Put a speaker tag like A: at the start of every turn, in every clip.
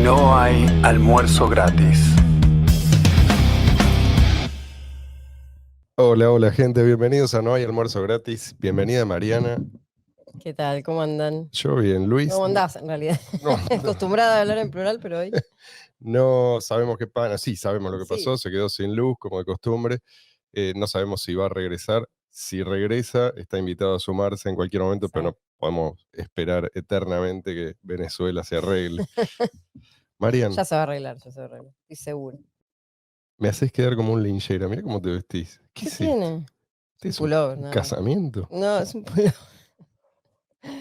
A: No hay almuerzo gratis.
B: Hola gente, bienvenidos a No hay almuerzo gratis. Bienvenida Mariana.
C: ¿Qué tal? ¿Cómo andan?
B: Yo bien, Luis.
C: ¿Cómo andás en realidad?
B: No,
C: Acostumbrada a hablar en plural, pero hoy.
B: no sabemos qué pasa. Sí, sabemos lo que
C: Sí.
B: pasó. Se quedó sin luz, como de costumbre. No sabemos si va a regresar. Si regresa, está invitado a sumarse en cualquier momento,
C: Sí.
B: pero no podemos esperar eternamente que Venezuela se arregle. Marian,
C: Ya se va a arreglar, ya se va a arreglar. Estoy seguro.
B: me haces quedar como un linchera. Mira cómo te vestís.
C: ¿Qué
B: es
C: tiene?
B: esto?
C: Es un pullover,
B: ¿Un
C: nada más.
B: casamiento?
C: No, es un pullover.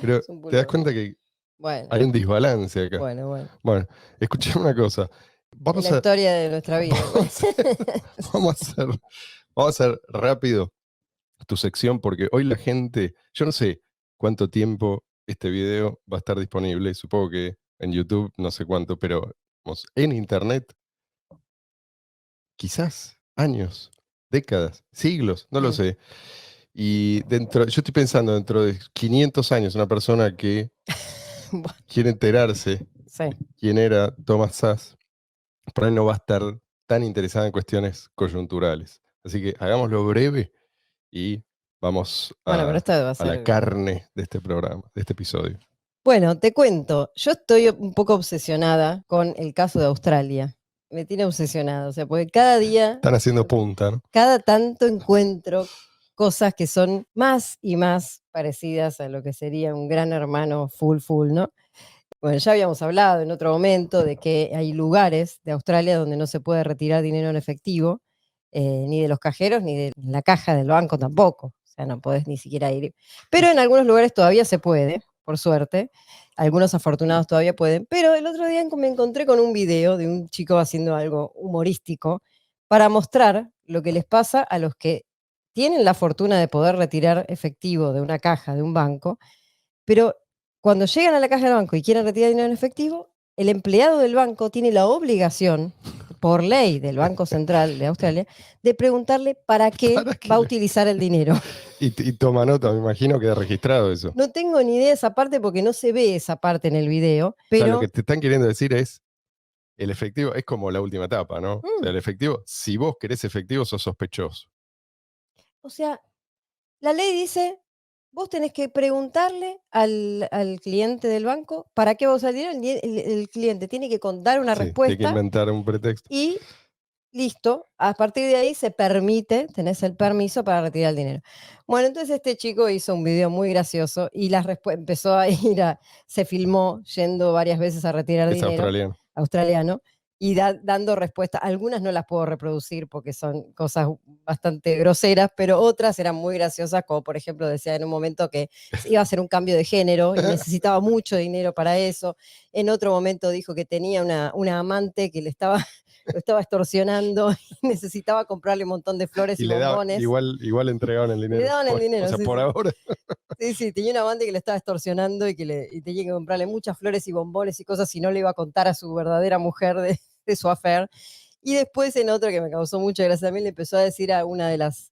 B: Pero
C: Es un
B: te das
C: pullover.
B: cuenta que
C: Bueno,
B: hay un desbalance acá.
C: bueno.
B: Bueno, escuchame una cosa.
C: Es
B: Vamos
C: la
B: a,
C: historia de nuestra vida.
B: vamos a hacer rápido tu sección porque hoy la gente, yo no sé cuánto tiempo este video va a estar disponible, supongo que en YouTube no sé cuánto, pero vamos, en internet quizás años, décadas, siglos, no lo sé. Y yo estoy pensando dentro de 500 años, una persona que
C: Bueno,
B: quiere enterarse
C: sí.
B: quién era Thomas Szasz, por ahí no va a estar tan interesada en cuestiones coyunturales. Así que hagámoslo breve y vamos
C: Bueno, pero esto va a
B: a la
C: ser.
B: carne de este programa, de este episodio.
C: Bueno, te cuento. Yo estoy un poco obsesionada con el caso de Australia. Me tiene obsesionada. O sea, porque cada día.
B: Están haciendo punta, ¿no?
C: Cada tanto encuentro cosas que son más y más parecidas a lo que sería un gran hermano full, ¿no? Bueno, ya habíamos hablado en otro momento de que hay lugares de Australia donde no se puede retirar dinero en efectivo, ni de los cajeros, ni de la caja del banco tampoco. O sea, no podés ni siquiera ir. Pero en algunos lugares todavía se puede, por suerte. Algunos afortunados todavía pueden. Pero el otro día me encontré con un video de un chico haciendo algo humorístico para mostrar lo que les pasa a los que tienen la fortuna de poder retirar efectivo de una caja de un banco, pero cuando llegan a la caja del banco y quieren retirar dinero en efectivo, el empleado del banco tiene la obligación, por ley del Banco Central de Australia, de preguntarle para qué
B: ¿Para qué?
C: va a utilizar el dinero.
B: Y toma nota, me imagino que ha registrado eso.
C: No tengo ni idea de esa parte porque no se ve esa parte en el video,
B: O sea, lo
C: pero
B: que te están queriendo decir es, el efectivo es como la última etapa, ¿no? O sea, el efectivo, si vos querés efectivo, sos sospechoso.
C: o sea, la ley dice, vos tenés que preguntarle al cliente del banco para qué va a usar el dinero. El cliente tiene que dar una
B: Sí, tiene que
C: respuesta
B: inventar un pretexto.
C: y listo, a partir de ahí se permite, tenés el permiso para retirar el dinero. Bueno, entonces este chico hizo un video muy gracioso y empezó a se filmó yendo varias veces a retirar
B: Es
C: dinero,
B: australiano.
C: y dando respuestas. Algunas no las puedo reproducir porque son cosas bastante groseras, pero otras eran muy graciosas, como por ejemplo decía en un momento que iba a hacer un cambio de género y necesitaba mucho dinero para eso. En otro momento dijo que tenía una amante que lo estaba extorsionando y necesitaba comprarle un montón de flores y bombones.
B: Igual entregaban el dinero.
C: Le daban el dinero,
B: O sea,
C: sí,
B: por
C: sí.
B: ahora.
C: Sí, tenía un amante que le estaba extorsionando y y tenía que comprarle muchas flores y bombones y cosas y no le iba a contar a su verdadera mujer de su affair. Y después en otro que me causó mucha gracia también le empezó a decir a una de las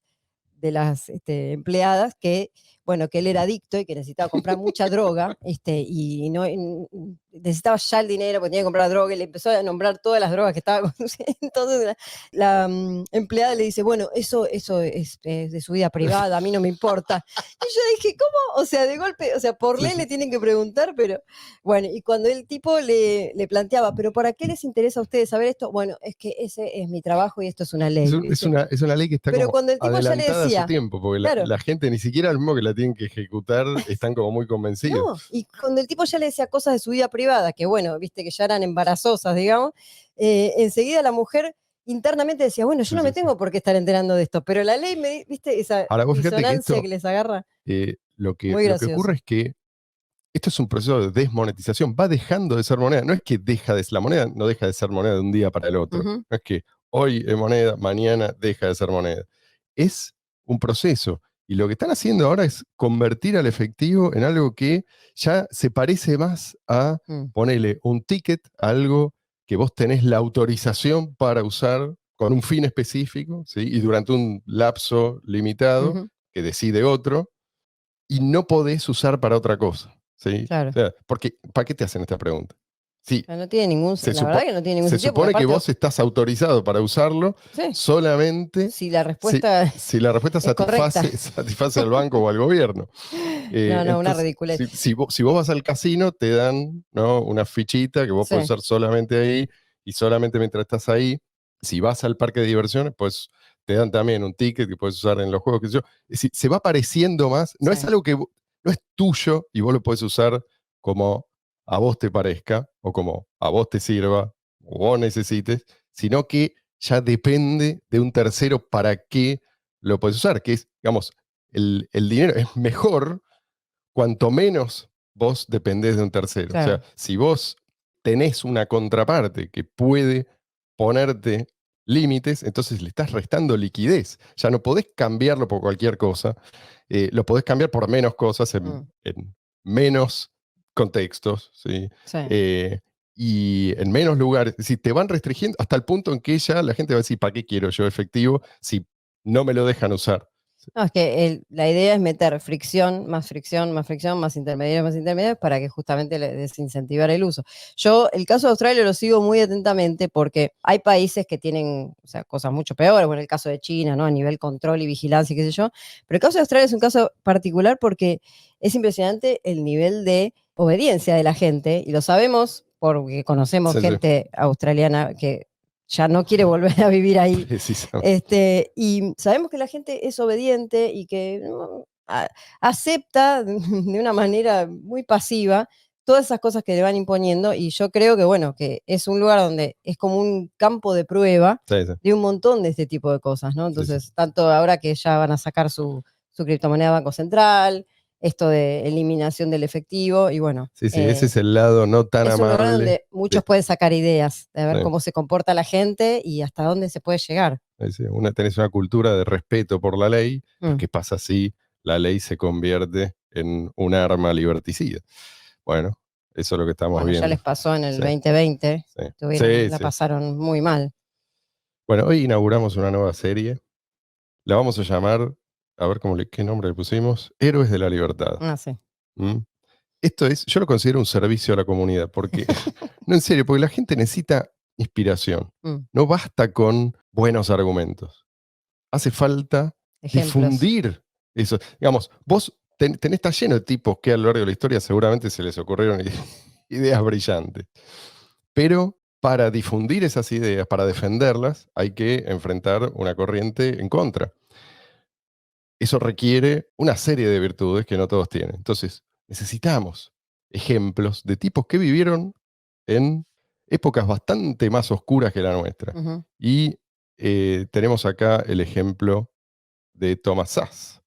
C: empleadas que, bueno, que él era adicto y que necesitaba comprar mucha droga, y necesitaba ya el dinero porque tenía que comprar droga, y le empezó a nombrar todas las drogas que estaba consumiendo. Entonces la empleada le dice, bueno, eso es de su vida privada, a mí no me importa. Y yo dije, ¿cómo? O sea, de golpe, o sea, por ley le tienen que preguntar, pero bueno, y cuando el tipo le planteaba, pero ¿para qué les interesa a ustedes saber esto? Bueno, es que ese es mi trabajo y esto es una ley.
B: Es una ley que está
C: Pero
B: como
C: cuando el tipo ya le
B: adelantada a
C: decía,
B: su tiempo, porque
C: claro,
B: la gente, ni siquiera al mismo que la tienen que ejecutar, están como muy convencidos.
C: no, y cuando el tipo ya le decía cosas de su vida privada, que bueno, viste que ya eran embarazosas, digamos, enseguida la mujer internamente decía, bueno, yo
B: Sí,
C: no
B: sí,
C: me tengo por qué estar enterando de esto, pero la ley viste esa
B: Ahora, vos fíjate que
C: disonancia
B: esto,
C: que les agarra,
B: lo que
C: muy
B: ocurre
C: gracioso.
B: es que esto es un proceso de desmonetización, va dejando de ser moneda. No es que la moneda no deja de ser moneda de un día para el otro.
C: Ujú.
B: No es que hoy es moneda, mañana deja de ser moneda. Es un proceso. Y lo que están haciendo ahora es convertir al efectivo en algo que ya se parece más a ponerle un ticket, a algo que vos tenés la autorización para usar con un fin específico, ¿sí? Y durante un lapso limitado
C: Ujú,
B: que decide otro, y no podés usar para otra cosa. ¿Sí?
C: claro.
B: O sea, porque, ¿para qué te hacen esta pregunta? Sí,
C: No tiene ningún,
B: se,
C: la verdad
B: supo-
C: que no tiene ningún
B: se
C: sentido, porque
B: supone que
C: aparte,
B: vos estás autorizado para usarlo
C: sí,
B: solamente
C: si la
B: si,
C: respuesta
B: si la respuesta
C: es correcta.
B: satisface al banco o al gobierno.
C: No, una
B: Entonces,
C: ridiculez.
B: si vos vas al casino, te dan, ¿no?, una fichita que vos podés
C: Sí,
B: usar solamente ahí y solamente mientras estás ahí. Si vas al parque de diversiones, pues te dan también un ticket que puedes usar en los juegos, qué sé yo. Es decir, se va pareciendo más. No es
C: sí.
B: algo que no es tuyo y vos lo podés usar como a vos te parezca o como a vos te sirva o vos necesites, sino que ya depende de un tercero para qué lo puedes usar, que es, digamos, el dinero es mejor cuanto menos vos dependés de un tercero. O sea,
C: Claro.
B: si vos tenés una contraparte que puede ponerte límites, entonces le estás restando liquidez. Ya no podés cambiarlo por cualquier cosa, lo podés cambiar por menos cosas
C: Mm,
B: en menos contextos, ¿sí?
C: sí.
B: Y en menos lugares. Si te van restringiendo hasta el punto en que ya la gente va a decir, ¿para qué quiero yo efectivo si no me lo dejan usar?
C: No, es que la idea es meter fricción, más fricción, más fricción, más intermediarios, para que justamente le desincentivar el uso. Yo el caso de Australia lo sigo muy atentamente porque hay países que tienen, o sea, cosas mucho peores, bueno, el caso de China, ¿no? A nivel control y vigilancia, qué sé yo, pero el caso de Australia es un caso particular porque es impresionante el nivel de obediencia de la gente, y lo sabemos porque conocemos
B: Sí, sí,
C: gente australiana que ya no quiere volver a vivir ahí.
B: precisamente.
C: Y sabemos que la gente es obediente y que acepta de una manera muy pasiva todas esas cosas que le van imponiendo, y yo creo que, bueno, que es un lugar donde es como un campo de prueba
B: Sí, sí,
C: de un montón de este tipo de cosas, ¿no?
B: sí, sí.
C: Entonces, tanto ahora que ya van a sacar su criptomoneda Banco Central, esto de eliminación del efectivo, y bueno,
B: Sí, sí, ese es el lado no tan
C: es un lugar
B: amable.
C: donde muchos pueden sacar ideas de ver
B: Sí,
C: cómo se comporta la gente y hasta dónde se puede llegar.
B: sí. Tenés una cultura de respeto por la ley, pero
C: Mm.
B: ¿qué pasa si la ley se convierte en un arma liberticida? Bueno, eso es lo que estamos
C: Bueno, ya
B: viendo.
C: les pasó en el
B: Sí,
C: 2020,
B: sí,
C: tuvieron,
B: sí,
C: la
B: sí.
C: pasaron muy mal.
B: Bueno, hoy inauguramos una nueva serie. La vamos a llamar, a ver qué nombre le pusimos, Héroes de la Libertad.
C: Ah, sí.
B: ¿Mm? Esto es, yo lo considero un servicio a la comunidad, porque, no, en serio, porque la gente necesita inspiración.
C: Mm.
B: No basta con buenos argumentos. Hace falta
C: Ejemplos.
B: difundir eso. Digamos, vos está lleno de tipos que a lo largo de la historia seguramente se les ocurrieron ideas brillantes. Pero para difundir esas ideas, para defenderlas, hay que enfrentar una corriente en contra. Eso requiere una serie de virtudes que no todos tienen. Entonces, necesitamos ejemplos de tipos que vivieron en épocas bastante más oscuras que la nuestra.
C: Ujú.
B: Y tenemos acá el ejemplo de Thomas Sass.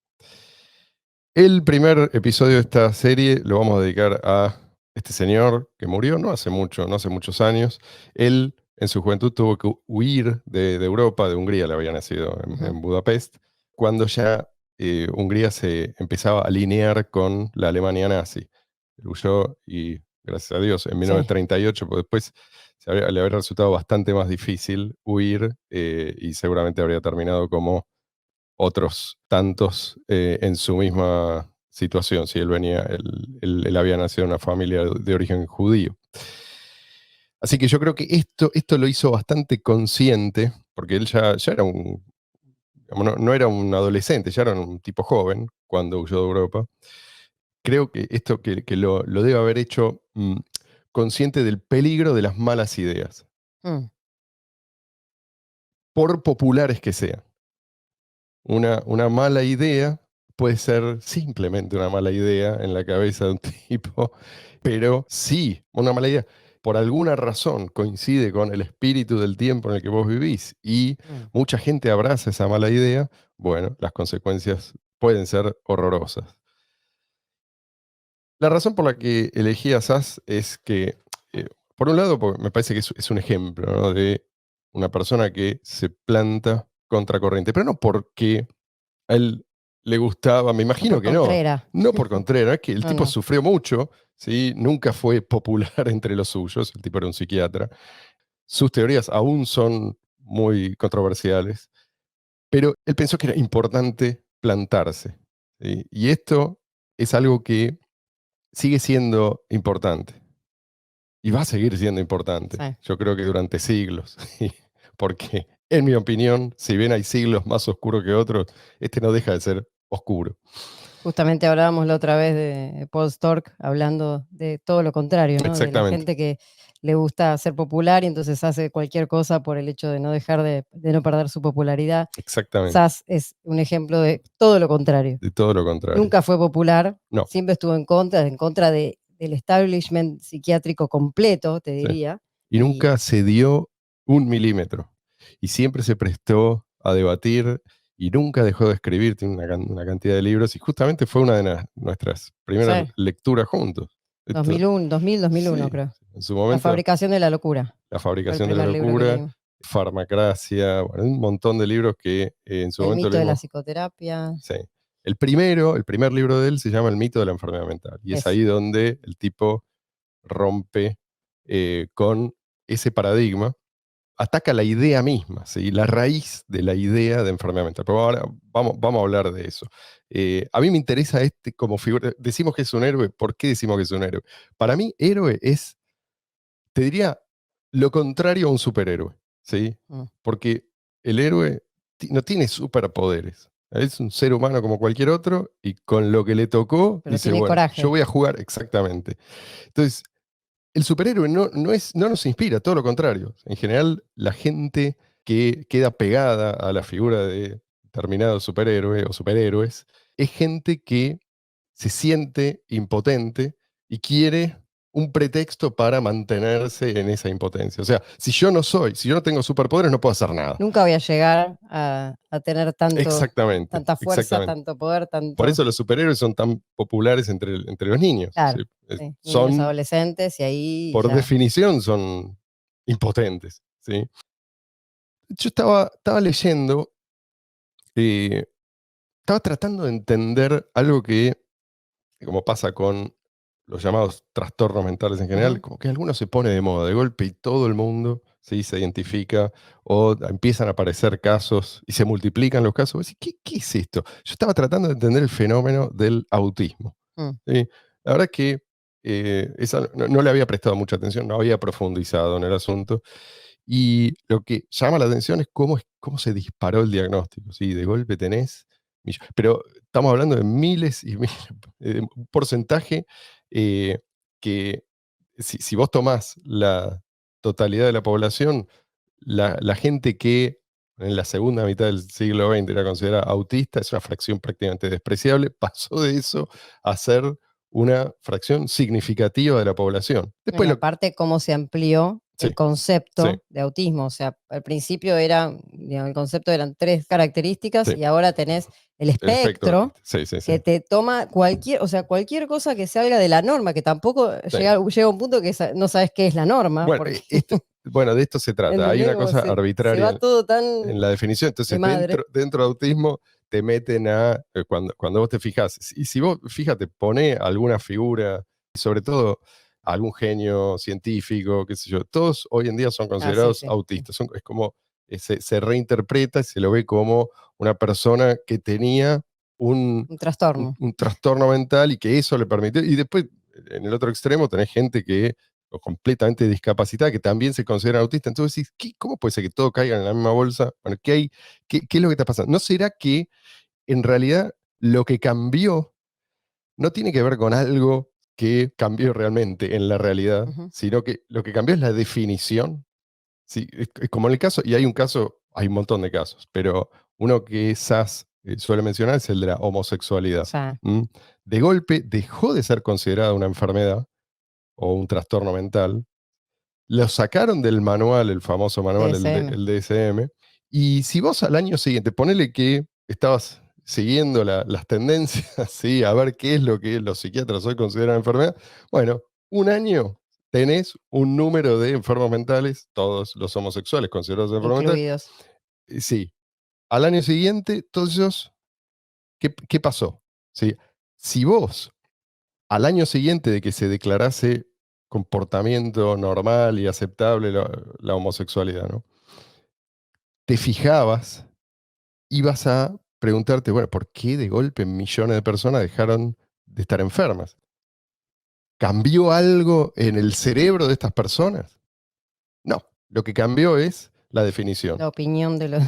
B: El primer episodio de esta serie lo vamos a dedicar a este señor que murió no hace mucho, no hace muchos años. Él en su juventud tuvo que huir de Europa, de Hungría, le había nacido
C: Ujú.
B: en Budapest, cuando ya Hungría se empezaba a alinear con la Alemania nazi. Él huyó y, gracias a Dios, en
C: Sí.
B: 1938, pues después le habría resultado bastante más difícil huir y seguramente habría terminado como otros tantos en su misma situación. Si él él había nacido en una familia de origen judío. Así que yo creo que esto lo hizo bastante consciente, porque él ya era digamos, no era un adolescente, ya era un tipo joven cuando huyó de Europa. Creo que esto que lo debe haber hecho consciente del peligro de las malas ideas,
C: Mm.
B: por populares que sean. Una mala idea puede ser simplemente una mala idea en la cabeza de un tipo, pero si una mala idea por alguna razón coincide con el espíritu del tiempo en el que vos vivís y
C: Mm.
B: mucha gente abraza esa mala idea, bueno, las consecuencias pueden ser horrorosas. La razón por la que elegí a Sass es que, por un lado, porque me parece que es un ejemplo, ¿no?, de una persona que se planta contracorriente, pero no porque a él le gustaba, me
C: No por
B: imagino que no,
C: Contrera.
B: no por Contreras, es que el
C: No,
B: tipo
C: no.
B: sufrió mucho, ¿sí? Nunca fue popular entre los suyos, el tipo era un psiquiatra. Sus teorías aún son muy controversiales, pero él pensó que era importante plantarse, ¿sí? Y esto es algo que sigue siendo importante. y va a seguir siendo importante.
C: Sí.
B: Yo creo que durante siglos. Porque, en mi opinión, si bien hay siglos más oscuros que otros, este no deja de ser oscuro.
C: Justamente hablábamos la otra vez de Paul Stork, hablando de todo lo contrario, ¿no? De la
B: Exactamente.
C: gente que le gusta ser popular y entonces hace cualquier cosa por el hecho de no dejar de no perder su popularidad.
B: Exactamente.
C: Sass es un ejemplo de todo lo contrario.
B: De todo lo contrario.
C: Nunca fue popular,
B: No.
C: siempre estuvo en contra del establishment psiquiátrico completo, te
B: Sí.
C: diría.
B: Y nunca cedió un milímetro. Y siempre se prestó a debatir y nunca dejó de escribir. Tiene una cantidad de libros y justamente fue una de nuestras primeras
C: Sí.
B: lecturas juntos.
C: 2001, 2001
B: Sí,
C: creo.
B: en su
C: La
B: momento,
C: fabricación de la locura.
B: La
C: Fue el
B: fabricación de la
C: primer libro que
B: locura,
C: leímos.
B: Farmacracia, bueno, un montón de libros que en su
C: El
B: momento
C: mito de la
B: leímos.
C: psicoterapia.
B: Sí. El primer libro de él se llama El mito de la enfermedad mental. Y es
C: Ese.
B: ahí donde el tipo rompe con ese paradigma, ataca la idea misma, ¿sí? La raíz de la idea de enfermedad mental. Pero ahora vamos a hablar de eso. A mí me interesa como figura. Decimos que es un héroe. ¿Por qué decimos que es un héroe? Para mí, héroe es, te diría, lo contrario a un superhéroe, ¿sí? Porque el héroe no tiene superpoderes. Es un ser humano como cualquier otro y con lo que le tocó,
C: Pero
B: dice,
C: tiene
B: bueno,
C: coraje.
B: yo voy a jugar exactamente. Entonces, el superhéroe no nos inspira, todo lo contrario. En general, la gente que queda pegada a la figura de determinado superhéroe o superhéroes es gente que se siente impotente y quiere un pretexto para mantenerse en esa impotencia. O sea, si yo no tengo superpoderes, no puedo hacer nada.
C: Nunca voy a llegar a tener
B: Exactamente.
C: tanta fuerza,
B: Exactamente.
C: tanto poder, tanto.
B: Por eso los superhéroes son tan populares entre los niños.
C: Claro,
B: ¿Sí?
C: sí,
B: Son,
C: niños, adolescentes, y ahí
B: por
C: ya.
B: definición, son impotentes. ¿Sí? Yo estaba leyendo, estaba tratando de entender algo que, como pasa con los llamados trastornos mentales en general, como que alguno se pone de moda de golpe y todo el mundo ¿sí? se identifica o empiezan a aparecer casos y se multiplican los casos. Vos decís, ¿Qué es esto? Yo estaba tratando de entender el fenómeno del autismo. ¿Sí? La verdad es que no le había prestado mucha atención, no había profundizado en el asunto. Y lo que llama la atención es cómo se disparó el diagnóstico. ¿Sí? De golpe tenés. Pero estamos hablando de miles y miles, un porcentaje que si vos tomás la totalidad de la población, la gente que en la segunda mitad del siglo XX era considerada autista es una fracción prácticamente despreciable, pasó de eso a ser una fracción significativa de la población. Después
C: Y aparte, cómo se amplió
B: Sí,
C: el concepto
B: sí.
C: de autismo. O sea, al principio digamos, el concepto eran 3 características
B: Sí.
C: y ahora tenés el espectro
B: autista. Sí, sí,
C: que
B: sí.
C: te toma cualquier cosa que salga de la norma, que tampoco
B: Sí.
C: llega a un punto que no sabes qué es la norma.
B: Bueno,
C: porque,
B: de esto se trata. Hay
C: ¿entendés?
B: una
C: Como
B: cosa
C: se
B: arbitraria
C: va todo tan
B: en la definición. Entonces,
C: de madre.
B: dentro de autismo te meten cuando vos te fijás, y si vos, fíjate, pone alguna figura, sobre todo algún genio científico, qué sé yo, todos hoy en día son considerados
C: sí.
B: autistas. Es como, se reinterpreta y se lo ve como una persona que tenía un
C: trastorno.
B: un trastorno mental y que eso le permitió. Y después, en el otro extremo, tenés gente que o completamente discapacitada, que también se considera autista. Entonces decís, ¿cómo puede ser que todo caiga en la misma bolsa? Bueno, ¿qué es lo que está pasando? ¿No será que en realidad lo que cambió no tiene que ver con algo que cambió realmente en la realidad, sino que lo que cambió es la definición? Sí, es como en el caso, y hay un montón de casos, pero uno que Sass suele mencionar es el de la homosexualidad.
C: sea,
B: De golpe dejó de ser considerada una enfermedad o un trastorno mental, lo sacaron del manual, el famoso manual,
C: DSM.
B: el DSM, y si vos al año siguiente, ponele que estabas siguiendo las tendencias, ¿sí? A ver qué es lo que los psiquiatras hoy consideran enfermedad, bueno, un año tenés un número de enfermos mentales, todos los homosexuales considerados enfermos mentales.
C: Incluidos.
B: Sí. Al año siguiente, todos ellos, ¿qué pasó? ¿Sí? Si vos, al año siguiente de que se declarase comportamiento normal y aceptable la homosexualidad, ¿no? Te fijabas, ibas a preguntarte, bueno, ¿por qué de golpe millones de personas dejaron de estar enfermas? ¿Cambió algo en el cerebro de estas personas? No, lo que cambió es la definición.
C: La opinión de los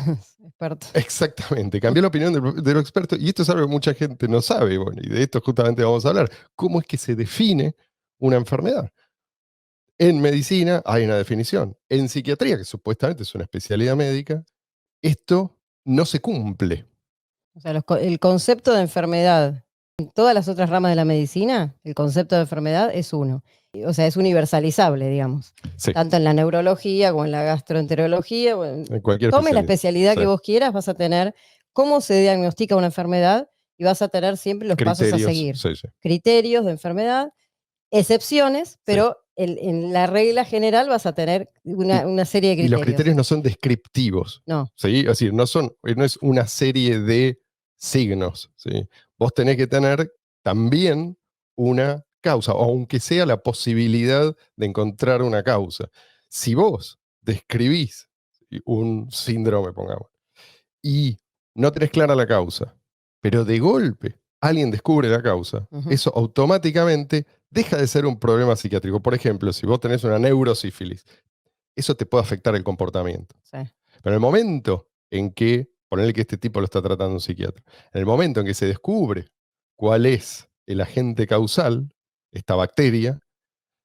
C: expertos.
B: Exactamente, cambió la opinión de los expertos y esto es algo que mucha gente no sabe, bueno, y de esto justamente vamos a hablar. ¿Cómo es que se define una enfermedad? En medicina hay una definición. En psiquiatría, que supuestamente es una especialidad médica, esto no se cumple.
C: O sea, el concepto de enfermedad, en todas las otras ramas de la medicina, el concepto de enfermedad es uno. O sea, es universalizable, digamos.
B: Sí,
C: Tanto en la neurología como en la gastroenterología.
B: en cualquier
C: Tomes la
B: especialidad.
C: especialidad
B: Sí.
C: que vos quieras, vas a tener cómo se diagnostica una enfermedad y vas a tener siempre los pasos a
B: Criterios,
C: seguir.
B: sí, sí.
C: Criterios de enfermedad, excepciones, pero en la regla general vas a tener una serie de
B: Y
C: criterios.
B: los criterios no son descriptivos.
C: No,
B: ¿Sí? Es decir, no es una serie de signos. ¿Sí? Vos tenés que tener también una causa, o aunque sea la posibilidad de encontrar una causa. Si vos describís un síndrome, pongamos, y no tenés clara la causa, pero de golpe alguien descubre la causa,
C: Ujú.
B: eso automáticamente deja de ser un problema psiquiátrico. Por ejemplo, si vos tenés una neurosífilis, eso te puede afectar el comportamiento.
C: sí.
B: Pero en el momento en que, ponerle que este tipo lo está tratando un psiquiatra, en el momento en que se descubre cuál es el agente causal, esta bacteria,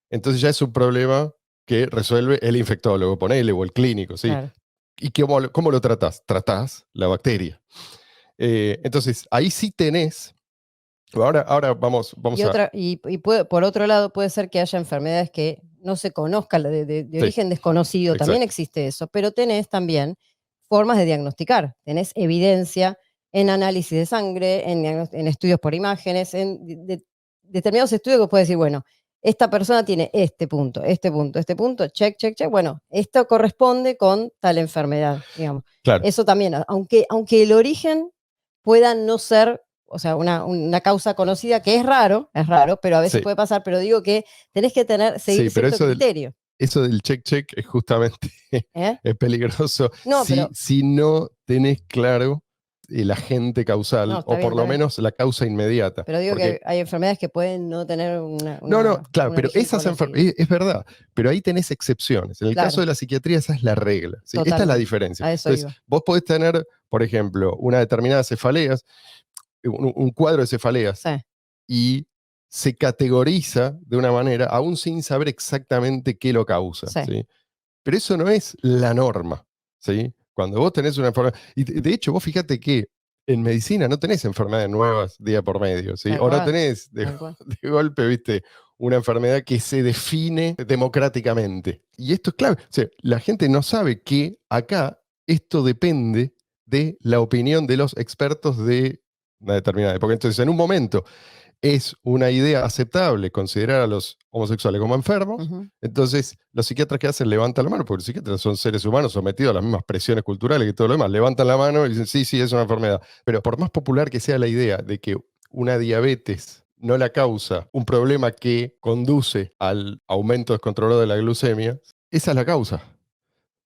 B: entonces ya es un problema que resuelve el infectólogo, ponele, o el clínico, ¿sí?
C: Claro.
B: ¿Y cómo lo tratás? Tratás la bacteria. Entonces, ahí sí tenés. Ahora vamos
C: Y por otro lado, puede ser que haya enfermedades que no se conozcan, de
B: Sí,
C: origen desconocido, también
B: exacto.
C: existe eso, pero tenés también formas de diagnosticar, tenés evidencia en análisis de sangre, en estudios por imágenes, en determinados estudios que puedes decir, bueno, esta persona tiene este punto, este punto, este punto, check, check, check, bueno, esto corresponde con tal enfermedad, digamos.
B: Claro.
C: Eso también, aunque el origen pueda no ser, o sea, una causa conocida, que es raro, pero a veces
B: Sí.
C: puede pasar, pero digo que tenés que seguir
B: Sí, pero
C: cierto criterio.
B: eso del check es justamente
C: ¿Eh?
B: es peligroso
C: No, pero
B: si no tenés claro el agente causal,
C: no,
B: o por lo menos la causa inmediata.
C: pero digo
B: Porque,
C: que hay enfermedades que pueden no tener
B: no, claro,
C: un
B: pero
C: origen
B: esas
C: conocido.
B: es verdad, pero ahí tenés excepciones. En el caso
C: Claro,
B: de la psiquiatría, esa es la regla. ¿Sí? Esta es la
C: totalmente.
B: diferencia.
C: A eso
B: Entonces,
C: iba.
B: vos podés tener, por ejemplo, una determinada cefaleas, un cuadro de cefaleas,
C: Sí,
B: y se categoriza de una manera, aún sin saber exactamente qué lo causa.
C: sí.
B: ¿Sí? Pero eso no es la norma. ¿Sí? Cuando vos tenés una enfermedad, y de hecho vos fíjate que en medicina no tenés enfermedades nuevas día por medio, ¿sí?
C: Tal
B: O no
C: cual,
B: tenés
C: tal cual.
B: de golpe, viste, una enfermedad que se define democráticamente. Y esto es clave. O sea, la gente no sabe que acá esto depende de la opinión de los expertos de una determinada época. Entonces, en un momento es una idea aceptable considerar a los homosexuales como enfermos,
C: Ujú.
B: entonces los psiquiatras que hacen levantan la mano, porque los psiquiatras son seres humanos sometidos a las mismas presiones culturales que todo lo demás, levantan la mano y dicen, sí, sí, es una enfermedad. Pero por más popular que sea la idea de que una diabetes no la causa un problema que conduce al aumento descontrolado de la glucemia, esa es la causa.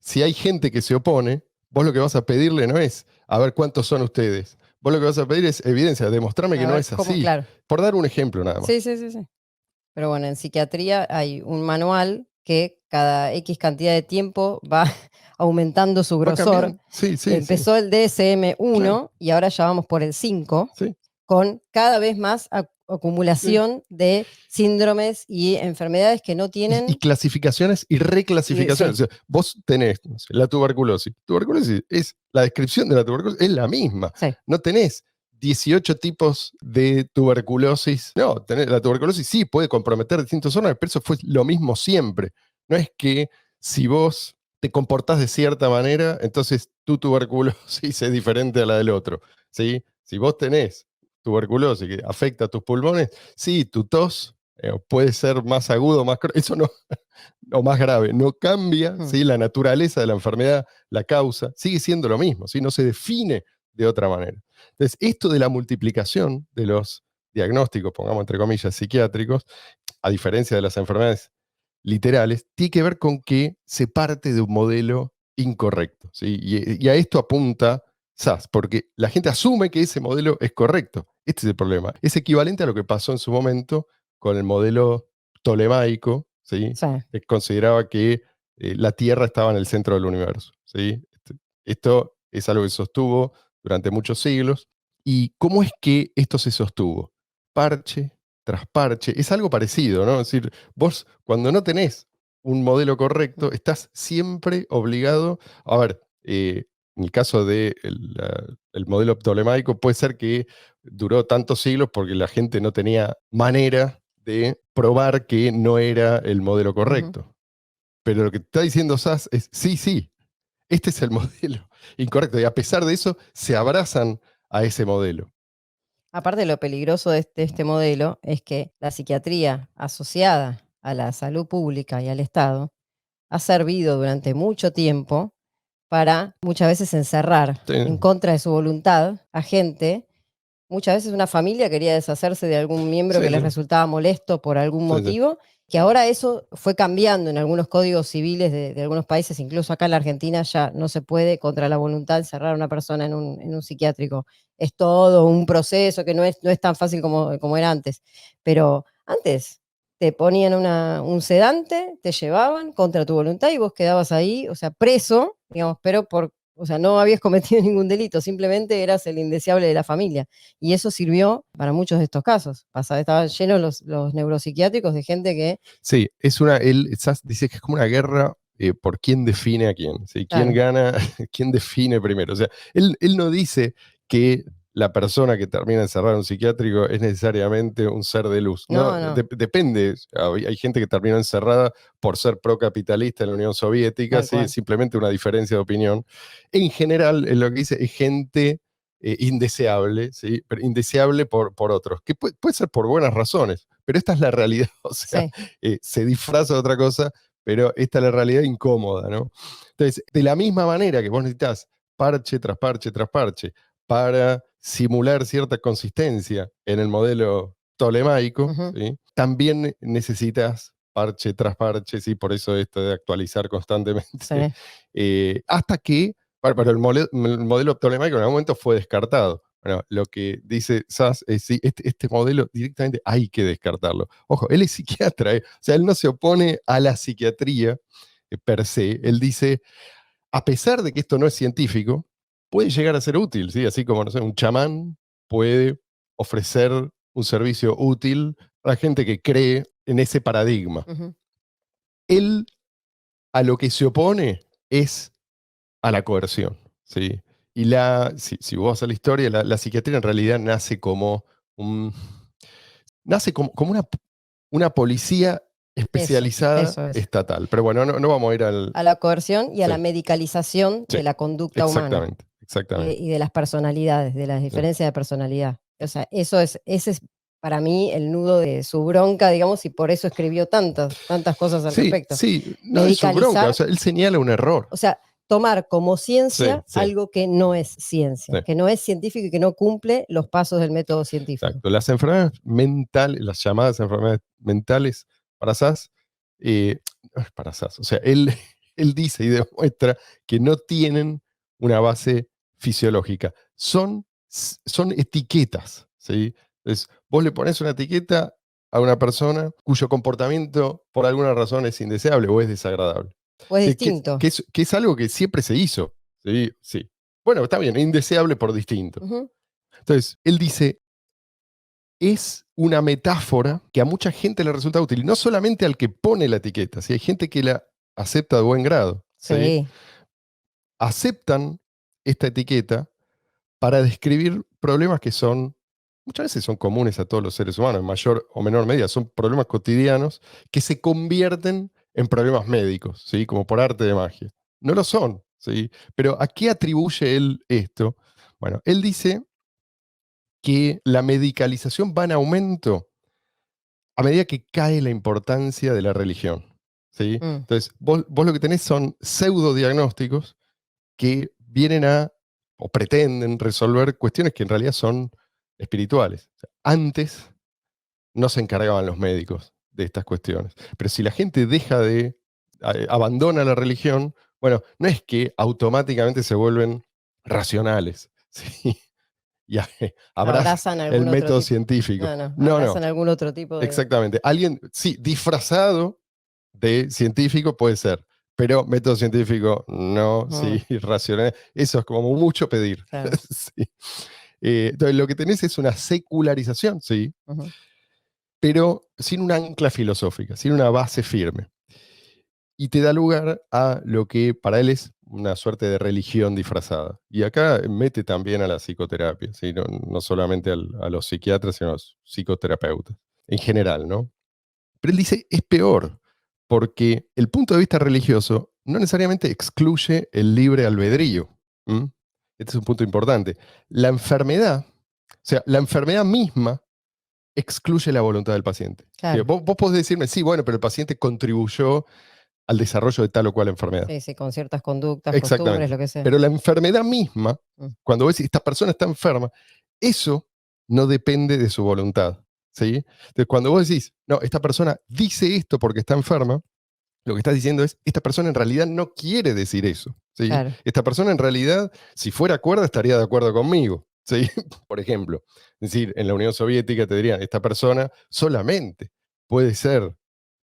B: Si hay gente que se opone, vos lo que vas a pedirle no es, a ver cuántos son ustedes. Vos lo que vas a pedir es evidencia, demostrarme que
C: A
B: no
C: ver
B: es
C: cómo,
B: así.
C: claro.
B: Por dar un ejemplo nada más.
C: Sí, sí, sí, sí. Pero bueno, en psiquiatría hay un manual que cada X cantidad de tiempo va aumentando su
B: Va
C: grosor.
B: cambiando. Sí, sí, sí.
C: Empezó el DSM-1
B: Claro.
C: y ahora ya vamos por el 5,
B: Sí,
C: con cada vez más acumulación de síndromes y enfermedades que no
B: y
C: tienen.
B: clasificaciones y reclasificaciones.
C: Sí.
B: O sea, vos tenés no sé, la tuberculosis. Tuberculosis es, la descripción de la tuberculosis es la misma.
C: Sí,
B: No tenés 18 tipos de tuberculosis. No, la tuberculosis sí puede comprometer distintos órganos, pero eso fue lo mismo siempre. No es que si vos te comportás de cierta manera, entonces tu tuberculosis es diferente a la del otro. ¿Sí? Si vos tenés tuberculosis que afecta a tus pulmones, sí, tu tos puede ser más agudo, eso no, o más grave, no cambia, ¿sí? La naturaleza de la enfermedad, la causa, sigue siendo lo mismo, ¿sí? No se define de otra manera. Entonces, esto de la multiplicación de los diagnósticos, pongamos entre comillas, psiquiátricos, a diferencia de las enfermedades literales, tiene que ver con que se parte de un modelo incorrecto, ¿sí? Y a esto apunta SAS, porque la gente asume que ese modelo es correcto. Este es el problema. Es equivalente a lo que pasó en su momento con el modelo ptolemaico, ¿sí?
C: Sí.
B: Que consideraba que la Tierra estaba en el centro del universo, ¿sí? Esto es algo que sostuvo durante muchos siglos. ¿Y cómo es que esto se sostuvo? Parche tras parche. Es algo parecido, ¿no? Es decir, vos cuando no tenés un modelo correcto, estás siempre obligado. A ver, en el caso del el modelo ptolemaico, puede ser que duró tantos siglos porque la gente no tenía manera de probar que no era el modelo correcto. Pero lo que está diciendo Sass es, sí, este es el modelo incorrecto. Y a pesar de eso, se abrazan a ese modelo.
C: Aparte, lo peligroso de este modelo es que la psiquiatría asociada a la salud pública y al Estado ha servido durante mucho tiempo para muchas veces encerrar
B: Sí,
C: en contra de su voluntad a gente. Muchas veces una familia quería deshacerse de algún miembro que
B: sí,
C: les
B: sí,
C: resultaba molesto por algún
B: sí, sí.
C: motivo, que ahora eso fue cambiando en algunos códigos civiles de algunos países, incluso acá en la Argentina ya no se puede contra la voluntad encerrar a una persona en un psiquiátrico. Es todo un proceso que no es tan fácil como era antes. Pero antes te ponían un sedante, te llevaban contra tu voluntad y vos quedabas ahí, o sea, preso, digamos, pero o sea, no habías cometido ningún delito, simplemente eras el indeseable de la familia. Y eso sirvió para muchos de estos casos. Estaban llenos los neuropsiquiátricos de gente que,
B: Sí, Sass dice que es como una guerra por quién define a quién, ¿sí? ¿Quién
C: claro,
B: gana? ¿Quién define primero? O sea, él no dice que la persona que termina encerrada en un psiquiátrico es necesariamente un ser de luz. No,
C: no, no,
B: depende. Hay gente que terminó encerrada por ser procapitalista en la Unión Soviética,
C: tal
B: ¿sí? Es
C: cual.
B: simplemente una diferencia de opinión. En general, lo que dice es gente indeseable, ¿sí? Pero indeseable por otros, que puede ser por buenas razones, pero esta es la realidad. O sea,
C: Sí.
B: se disfraza de otra cosa, pero esta es la realidad incómoda, ¿no? Entonces, de la misma manera que vos necesitas parche tras parche tras parche para simular cierta consistencia en el modelo tolemaico,
C: Ujú,
B: ¿sí? También necesitas parche tras parche, ¿sí? Por eso esto de actualizar constantemente,
C: sí.
B: hasta que, pero el modelo ptolemaico en algún momento fue descartado. Bueno, lo que dice Sass es sí, este modelo directamente hay que descartarlo. Ojo, él es psiquiatra, o sea, él no se opone a la psiquiatría per se. Él dice, a pesar de que esto no es científico, puede llegar a ser útil, ¿sí? Así como, no sé, un chamán puede ofrecer un servicio útil a la gente que cree en ese paradigma.
C: Ujú,
B: Él a lo que se opone es a la coerción, ¿sí? Y si vos vas a la historia, la psiquiatría en realidad un, nace como una policía especializada
C: eso.
B: estatal. Pero bueno, no vamos a ir al...
C: A la coerción y a
B: Sí,
C: la medicalización
B: sí,
C: de la conducta humana
B: exactamente, exactamente.
C: y de las personalidades, de las
B: Sí.
C: diferencias de personalidad. O sea, ese es para mí el nudo de su bronca, digamos, y por eso escribió tantas cosas al
B: Sí,
C: respecto.
B: sí, no es su bronca, o
C: Medicalizar,
B: sea, él señala un error.
C: o sea, tomar como
B: Sí,
C: ciencia
B: sí,
C: algo que no es
B: sí,
C: ciencia, que no es científico y que no cumple los pasos del método científico.
B: exacto. Las enfermedades mentales, las llamadas enfermedades mentales para SAS, no es para SAS, o sea, él dice y demuestra que no tienen una base fisiológica, son etiquetas, ¿sí? Entonces, vos le pones una etiqueta a una persona cuyo comportamiento por alguna razón es indeseable o es desagradable.
C: O es
B: Que, que-
C: distinto.
B: que es, que es algo que siempre se hizo. ¿Sí? Sí. Bueno, está bien, indeseable por distinto.
C: Ujú,
B: Entonces, él dice, es una metáfora que a mucha gente le resulta útil, y no solamente al que pone la etiqueta, ¿sí? Hay gente que la acepta de buen grado, ¿sí?
C: sí.
B: Aceptan esta etiqueta para describir problemas que muchas veces son comunes a todos los seres humanos, en mayor o menor medida, son problemas cotidianos que se convierten en problemas médicos, ¿sí? Como por arte de magia. No lo son, ¿sí? Pero ¿a qué atribuye él esto? Bueno, él dice que la medicalización va en aumento a medida que cae la importancia de la religión, ¿sí?
C: Mm.
B: Entonces, vos lo que tenés son pseudodiagnósticos que vienen o pretenden resolver cuestiones que en realidad son espirituales. O sea, antes no se encargaban los médicos de estas cuestiones. Pero si la gente abandona la religión, bueno, no es que automáticamente se vuelven racionales, ¿sí? y abraza
C: Abrazan
B: el
C: algún otro
B: método
C: tipo.
B: científico.
C: No,
B: No,
C: abrazan
B: no,
C: algún otro tipo de.
B: exactamente. Alguien, sí, disfrazado de científico puede ser, pero método científico no, sí, racional. Eso es como mucho pedir.
C: Claro.
B: Sí. Entonces, lo que tenés es una secularización, sí,
C: Ujú.
B: pero sin un ancla filosófica, sin una base firme. Y te da lugar a lo que para él es una suerte de religión disfrazada. Y acá mete también a la psicoterapia, ¿sí? No solamente a los psiquiatras, sino a los psicoterapeutas, en general, ¿no? Pero él dice, es peor, porque el punto de vista religioso no necesariamente excluye el libre albedrío. ¿M? Este es un punto importante. La enfermedad, o sea, la enfermedad misma excluye la voluntad del paciente.
C: Claro.
B: Vos podés decirme, sí, bueno, pero el paciente contribuyó al desarrollo de tal o cual enfermedad.
C: Sí, sí, con ciertas conductas, costumbres,
B: Exactamente.
C: lo que sea.
B: Pero la enfermedad misma,
C: Mm.
B: cuando ves esta persona está enferma, eso no depende de su voluntad. ¿Sí? Entonces, cuando vos decís, no, esta persona dice esto porque está enferma, lo que estás diciendo es, esta persona en realidad no quiere decir eso. ¿Sí?
C: Claro.
B: Esta persona en realidad, si fuera cuerda, estaría de acuerdo conmigo. ¿Sí? Por ejemplo, es decir, en la Unión Soviética te dirían, esta persona solamente puede ser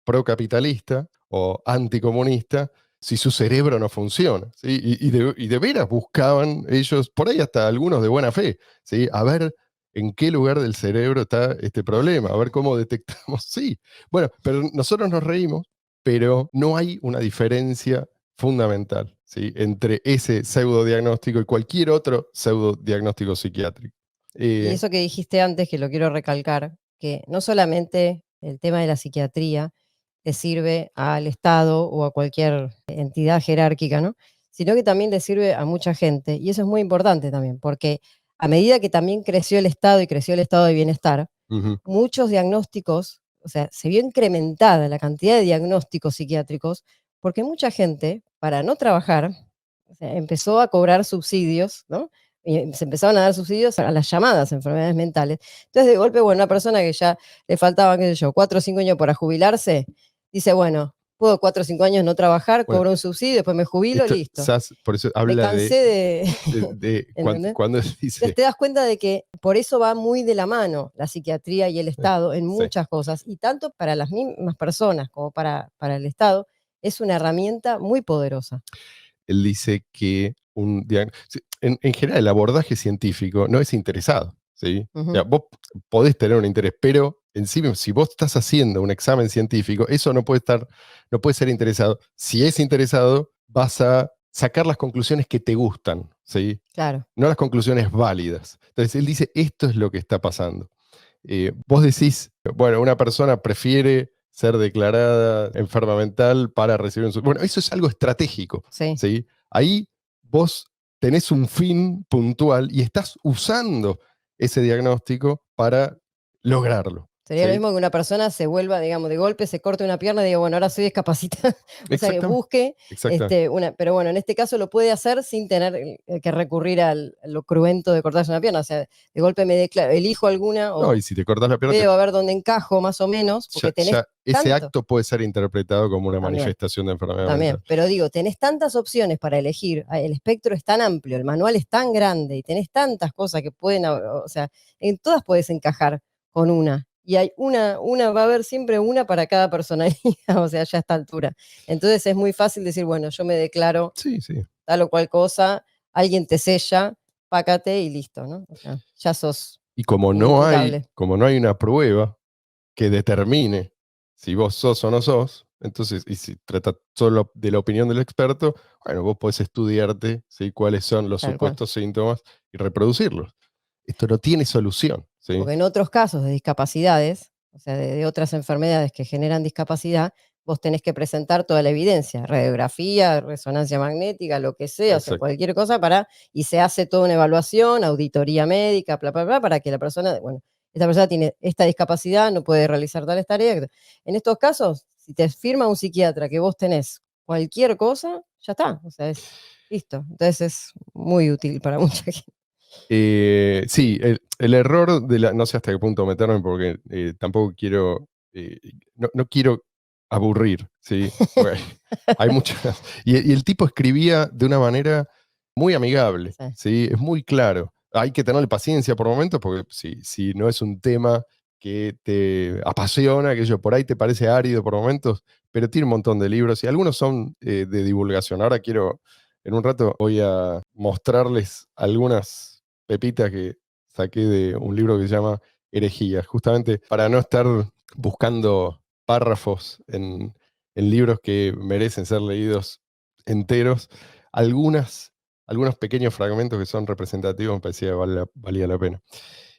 B: procapitalista o anticomunista si su cerebro no funciona. ¿Sí? Y de veras buscaban ellos, por ahí hasta algunos de buena fe, ¿sí? A ver en qué lugar del cerebro está este problema, a ver cómo detectamos. Sí, bueno, pero nosotros nos reímos, pero no hay una diferencia fundamental, ¿sí? Entre ese pseudodiagnóstico y cualquier otro pseudodiagnóstico psiquiátrico.
C: Y eso que dijiste antes, que lo quiero recalcar, que no solamente el tema de la psiquiatría le sirve al Estado o a cualquier entidad jerárquica, ¿no? Sino que también le sirve a mucha gente. Y eso es muy importante también, porque a medida que también creció el Estado y creció el estado de bienestar,
B: Ujú.
C: muchos diagnósticos, o sea, se vio incrementada la cantidad de diagnósticos psiquiátricos, porque mucha gente, para no trabajar, o sea, empezó a cobrar subsidios, ¿no? Y se empezaron a dar subsidios a las llamadas enfermedades mentales. Entonces, de golpe, bueno, una persona que ya le faltaban, qué sé yo, 4 o 5 años para jubilarse, dice, bueno, puedo 4 o 5 años no trabajar,
B: Bueno,
C: cobro un subsidio, después me jubilo,
B: esto,
C: listo.
B: por eso
C: Me
B: habla
C: cansé de. ¿Entendés?
B: cuando
C: Entonces
B: dice,
C: te das cuenta de que por eso va muy de la mano la psiquiatría y el Estado en
B: sí,
C: muchas cosas, y tanto para las mismas personas como para el Estado, es una herramienta muy poderosa.
B: él dice que en general el abordaje científico no es interesado, ¿sí? O sea,
C: Ujú.
B: vos podés tener un interés, pero en sí mismo, si vos estás haciendo un examen científico, eso no puede ser interesado. Si es interesado, vas a sacar las conclusiones que te gustan, ¿sí?
C: Claro,
B: No las conclusiones válidas. Entonces él dice, esto es lo que está pasando. Vos decís, bueno, una persona prefiere ser declarada enferma mental para recibir un. Bueno, eso es algo estratégico,
C: sí.
B: ¿sí? Ahí vos tenés un fin puntual y estás usando ese diagnóstico para lograrlo,
C: Sería lo
B: ¿sí?
C: mismo que una persona se vuelva, digamos, de golpe, se corte una pierna y diga, bueno, ahora soy discapacitada. O sea, que
B: Exactamente,
C: busque
B: exactamente.
C: una. Pero bueno, en este caso lo puede hacer sin tener que recurrir a lo cruento de cortarse una pierna. O sea, de golpe me declaro, elijo alguna
B: No,
C: o
B: y si te cortás la pierna,
C: veo a ver dónde encajo más o menos, porque tenés
B: ya ese
C: tanto.
B: acto puede ser interpretado como una
C: También.
B: manifestación de enfermedad
C: También,
B: mental.
C: pero digo, tenés tantas opciones para elegir, el espectro es tan amplio, el manual es tan grande y tenés tantas cosas que pueden, o sea, en todas puedes encajar con una. Y hay va a haber siempre una para cada personalidad, o sea, ya a esta altura. Entonces es muy fácil decir, bueno, yo me declaro
B: Sí, sí.
C: tal o cual cosa, alguien te sella, pácate y listo, ¿no? O sea, ya sos
B: Y
C: inimputable.
B: como no hay una prueba que determine si vos sos o no sos, entonces, y si trata solo de la opinión del experto, bueno, vos podés estudiarte, ¿sí? Cuáles son los
C: Tal cual.
B: supuestos síntomas y reproducirlos. Esto no tiene solución, ¿sí?
C: Porque en otros casos de discapacidades, o sea, de otras enfermedades que generan discapacidad, vos tenés que presentar toda la evidencia, radiografía, resonancia magnética, lo que sea, o sea,
B: Exacto.
C: cualquier cosa y se hace toda una evaluación, auditoría médica, bla, bla, bla, para que la persona, bueno, esta persona tiene esta discapacidad, no puede realizar tales tareas. En estos casos, si te firma un psiquiatra que vos tenés cualquier cosa, ya está, o sea, es listo. Entonces es muy útil para mucha gente.
B: Sí, el error no sé hasta qué punto meterme porque tampoco quiero, no quiero aburrir, ¿sí? Porque hay muchas. Y el tipo escribía de una manera muy amigable,
C: Sí.
B: ¿sí? Es muy claro. hay que tenerle paciencia por momentos, porque si no es un tema que te apasiona, que por ahí te parece árido por momentos, pero tiene un montón de libros y algunos son de divulgación. Ahora en un rato voy a mostrarles algunas pepitas que saqué de un libro que se llama Herejías, justamente para no estar buscando párrafos en libros que merecen ser leídos enteros. Algunos pequeños fragmentos que son representativos me parecía que valía la pena.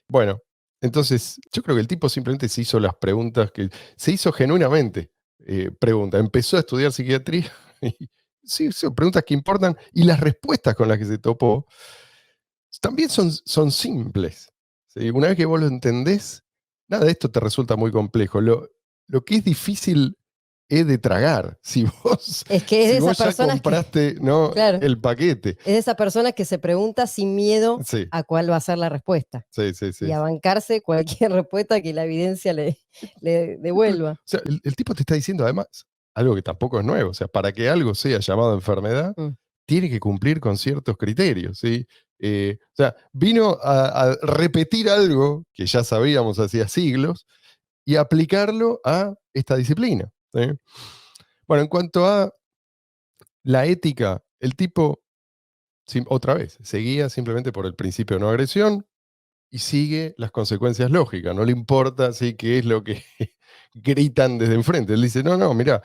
B: Bueno, entonces yo creo que el tipo simplemente se hizo las preguntas que se hizo genuinamente. Empezó a estudiar psiquiatría y sí, hizo preguntas que importan y las respuestas con las que se topó también son simples. ¿Sí? Una vez que vos lo entendés, nada de esto te resulta muy complejo. Lo que es difícil es de tragar. Si vos,
C: Es que es de
B: si
C: esas
B: vos ya
C: personas que,
B: compraste, ¿no?,
C: claro,
B: el paquete.
C: es de esas personas que se pregunta sin miedo
B: Sí,
C: a cuál va a ser la respuesta
B: sí, sí,
C: y
B: sí.
C: a bancarse cualquier respuesta que la evidencia le devuelva.
B: O sea, el tipo te está diciendo además algo que tampoco es nuevo. O sea, para que algo sea llamado enfermedad,
C: Mm.
B: tiene que cumplir con ciertos criterios, ¿sí? O sea, vino a repetir algo que ya sabíamos hacía siglos y aplicarlo a esta disciplina, ¿sí? Bueno, en cuanto a la ética, el tipo, otra vez, seguía simplemente por el principio de no agresión y sigue las consecuencias lógicas. No le importa, ¿sí?, qué es lo que gritan desde enfrente. Él dice, no, no, mira,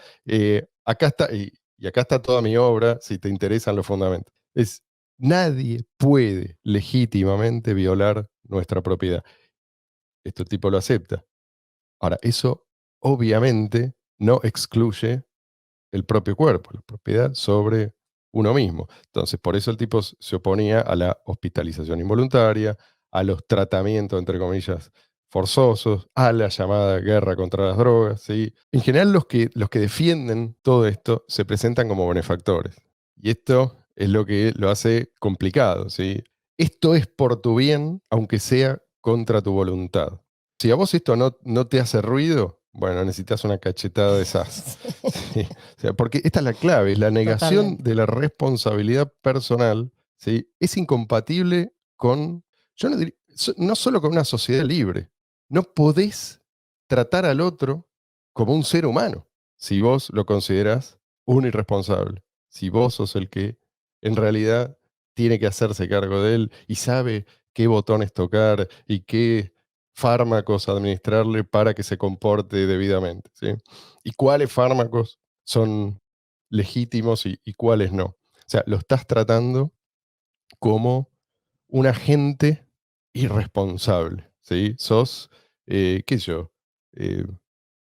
B: acá está, y acá está toda mi obra, si te interesan los fundamentos. Nadie puede legítimamente violar nuestra propiedad. Este tipo lo acepta. Ahora, eso obviamente no excluye el propio cuerpo, la propiedad sobre uno mismo. Entonces, por eso el tipo se oponía a la hospitalización involuntaria, a los tratamientos, entre comillas, forzosos, a la llamada guerra contra las drogas, ¿sí? En general, los que defienden todo esto se presentan como benefactores. Y esto es lo que lo hace complicado, ¿sí? Esto es por tu bien, aunque sea contra tu voluntad. Si a vos esto no te hace ruido, bueno, necesitas una cachetada de esas. Sí. O sea, porque esta es la clave, es la negación
C: Totalmente.
B: de la responsabilidad personal, ¿sí? Es incompatible con, yo no, no solo con una sociedad libre, no podés tratar al otro como un ser humano si vos lo considerás un irresponsable, si vos sos el que en realidad tiene que hacerse cargo de él y sabe qué botones tocar y qué fármacos administrarle para que se comporte debidamente, ¿sí? Y cuáles fármacos son legítimos y cuáles no. O sea, lo estás tratando como un agente irresponsable, ¿sí? Sos, qué sé yo,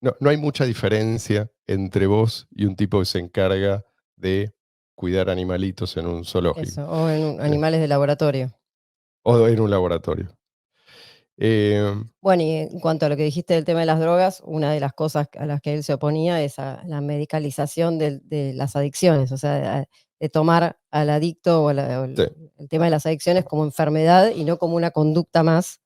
B: no hay mucha diferencia entre vos y un tipo que se encarga de cuidar animalitos en un zoológico,
C: Eso, o en
B: ¿sí?
C: animales de laboratorio.
B: O en un laboratorio. Eh,
C: Bueno, y en cuanto a lo que dijiste del tema de las drogas, una de las cosas a las que él se oponía es a la medicalización de las adicciones, o sea, de tomar al adicto o
B: sí,
C: el tema de las adicciones como enfermedad y no como una conducta más.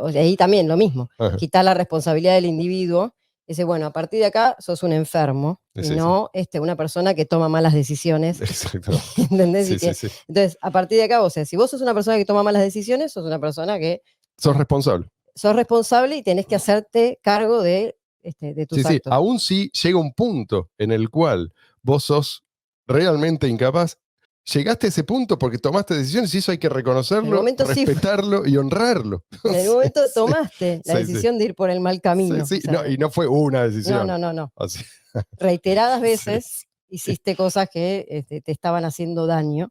C: O sea, ahí también lo mismo,
B: ajá,
C: quitar la responsabilidad del individuo. Dice, bueno, a partir de acá sos un enfermo y
B: sí, sí,
C: no una persona que toma malas decisiones.
B: exactamente.
C: ¿Entendés?
B: Sí, sí, sí.
C: Entonces, a partir de acá, o sea, si vos sos una persona que toma malas decisiones, sos una persona que
B: Sos responsable.
C: sos responsable y tenés que hacerte cargo de
B: Sí,
C: tus
B: sí,
C: actos.
B: aún si llega un punto en el cual vos sos realmente incapaz, llegaste a ese punto porque tomaste decisiones y eso hay que
C: En el
B: reconocerlo,
C: momento sí,
B: respetarlo y honrarlo.
C: en el
B: Sí,
C: momento
B: sí,
C: tomaste la
B: sí, sí,
C: decisión de ir por el mal
B: sí,
C: camino.
B: sí.
C: O sea,
B: Y no fue una
C: no,
B: decisión.
C: no, no, no.
B: Así.
C: Reiteradas
B: Sí,
C: veces
B: sí,
C: hiciste cosas que te estaban haciendo daño.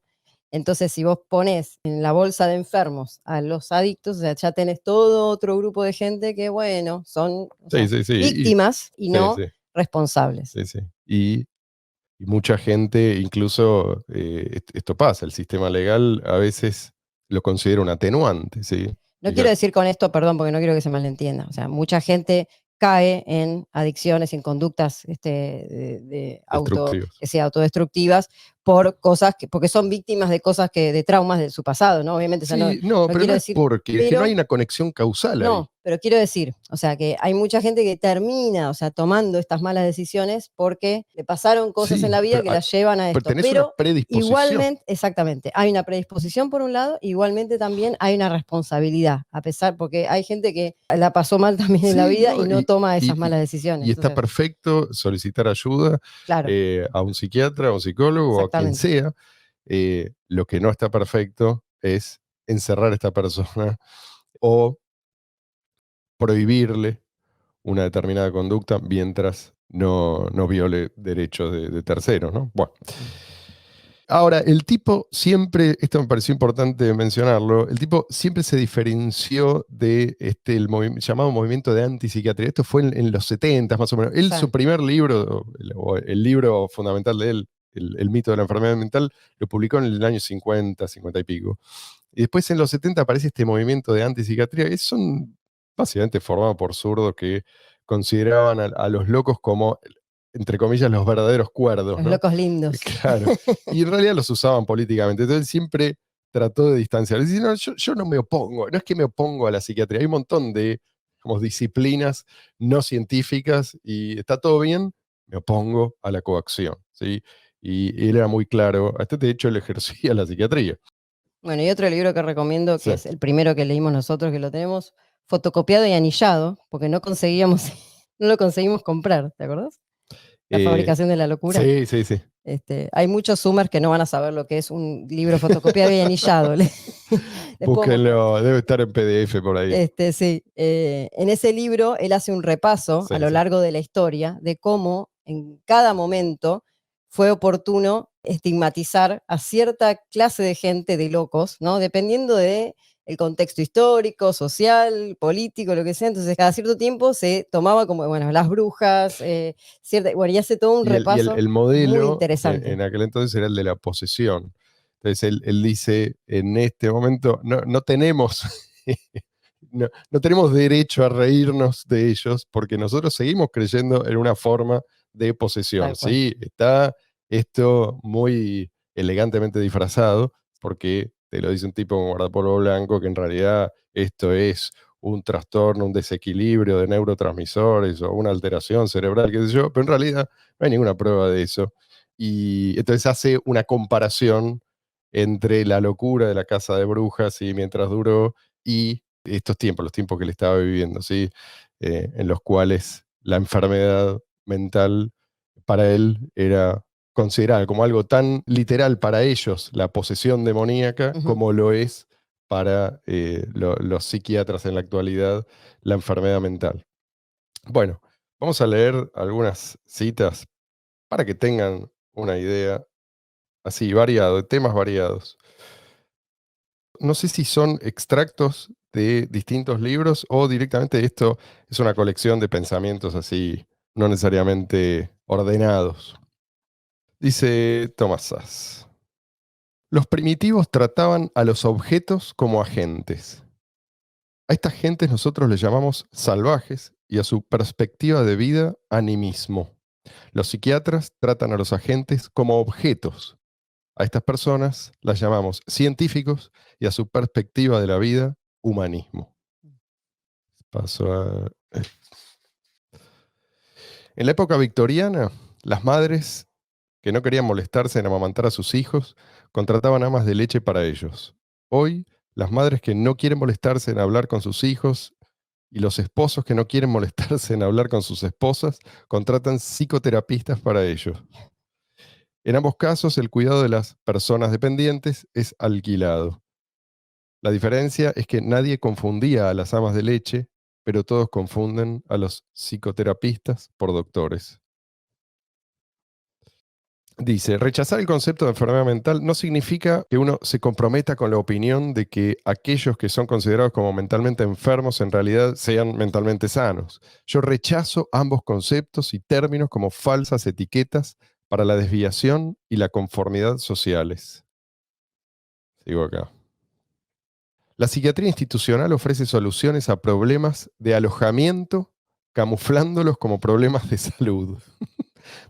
C: Entonces, si vos pones en la bolsa de enfermos a los adictos, o sea, ya tenés todo otro grupo de gente que, bueno, son, o
B: sí,
C: sea,
B: sí, sí,
C: víctimas y
B: sí,
C: no
B: sí,
C: responsables.
B: sí, sí. Y mucha gente, incluso esto pasa, el sistema legal a veces lo considera un atenuante, ¿sí?
C: No quiero decir con esto, perdón, porque no quiero que se malentienda. O sea, mucha gente cae en adicciones, en conductas
B: Destructivos.
C: que sea autodestructivas, por cosas porque son víctimas de cosas de traumas de su pasado, ¿no? Obviamente, o sea,
B: Sí, no, pero
C: quiero
B: no es
C: decir,
B: porque, es que no
C: pero
B: hay una conexión causal ahí.
C: no, pero quiero decir, o sea, que hay mucha gente que termina, o sea, tomando estas malas decisiones porque le pasaron cosas
B: Sí,
C: en la vida
B: pero
C: que las llevan a
B: pero
C: esto.
B: tenés una
C: Pero
B: predisposición.
C: igualmente, exactamente, hay una predisposición por un lado, igualmente también hay una responsabilidad, a pesar, porque hay gente que la pasó mal también en la
B: Sí,
C: vida
B: no,
C: y no toma
B: y-
C: esas malas decisiones.
B: y está
C: Entonces,
B: perfecto solicitar ayuda
C: claro,
B: a un psiquiatra, a un psicólogo o a quien
C: exactamente.
B: sea. Lo que no está perfecto es encerrar a esta persona o prohibirle una determinada conducta mientras no viole derechos de terceros, ¿no? Bueno. Ahora, el tipo siempre, esto me pareció importante mencionarlo, el tipo siempre se diferenció de el llamado movimiento de antipsiquiatría. Esto fue en los 70 más o menos. Él,
C: Sí.
B: su primer libro, o el libro fundamental de él, el mito de la enfermedad mental, lo publicó en el año 50, 50 y pico. Y después en los 70 aparece este movimiento de antipsiquiatría, que son básicamente formados por zurdos que consideraban a los locos como, entre comillas, los verdaderos cuerdos,
C: Los
B: ¿no?
C: locos lindos.
B: Claro. Y en realidad los usaban políticamente. Entonces él siempre trató de distanciarse. Dice, no, yo no me opongo, no es que me opongo a la psiquiatría. Hay un montón de disciplinas no científicas y está todo bien, me opongo a la coacción. ¿Sí? Y él era muy claro. De hecho, él ejercía la psiquiatría.
C: Bueno, y otro libro que recomiendo, que
B: Sí.
C: es el primero que leímos nosotros, que lo tenemos fotocopiado y anillado, porque no conseguíamos, no lo conseguimos comprar, ¿te acordás? La fabricación de la locura.
B: Sí, sí, sí.
C: Hay muchos Zoomers que no van a saber lo que es un libro fotocopiado y anillado.
B: Búsquenlo, debe estar en PDF por ahí.
C: Sí. En ese libro él hace un repaso
B: Sí,
C: a lo
B: sí.
C: largo de la historia de cómo en cada momento fue oportuno estigmatizar a cierta clase de gente de locos, ¿no? Dependiendo de el contexto histórico, social, político, lo que sea. Entonces, cada cierto tiempo se tomaba como, bueno, las brujas, bueno, y hace todo un
B: Y
C: repaso
B: el
C: muy
B: modelo
C: interesante.
B: en aquel entonces era el de la posesión. Entonces él dice, en este momento no tenemos, no tenemos derecho a reírnos de ellos porque nosotros seguimos creyendo en una forma de posesión.
C: Tal cual.
B: ¿Sí? Está esto muy elegantemente disfrazado porque te lo dice un tipo como guardapolvo blanco que en realidad esto es un trastorno, un desequilibrio de neurotransmisores o una alteración cerebral, qué sé yo, pero en realidad no hay ninguna prueba de eso. Y entonces hace una comparación entre la locura de la casa de brujas y mientras duró y estos tiempos, los tiempos que él estaba viviendo, ¿sí? En los cuales la enfermedad mental para él era considerada como algo tan literal para ellos, la posesión demoníaca,
C: Ujú.
B: como lo es para los psiquiatras en la actualidad la enfermedad mental. Bueno, vamos a leer algunas citas para que tengan una idea así, variado, de temas variados. No sé si son extractos de distintos libros o directamente esto es una colección de pensamientos así, no necesariamente ordenados. Dice Thomas Sass. Los primitivos trataban a los objetos como agentes. A estas gentes nosotros les llamamos salvajes y a su perspectiva de vida animismo. Los psiquiatras tratan a los agentes como objetos. A estas personas las llamamos científicos y a su perspectiva de la vida humanismo. Paso a... En la época victoriana, las madres que no querían molestarse en amamantar a sus hijos contrataban amas de leche para ellos. Hoy, las madres que no quieren molestarse en hablar con sus hijos y los esposos que no quieren molestarse en hablar con sus esposas contratan psicoterapistas para ellos. En ambos casos, el cuidado de las personas dependientes es alquilado. La diferencia es que nadie confundía a las amas de leche, pero todos confunden a los psicoterapistas por doctores. Dice, rechazar el concepto de enfermedad mental no significa que uno se comprometa con la opinión de que aquellos que son considerados como mentalmente enfermos en realidad sean mentalmente sanos. Yo rechazo ambos conceptos y términos como falsas etiquetas para la desviación y la conformidad sociales. Sigo acá. La psiquiatría institucional ofrece soluciones a problemas de alojamiento, camuflándolos como problemas de salud.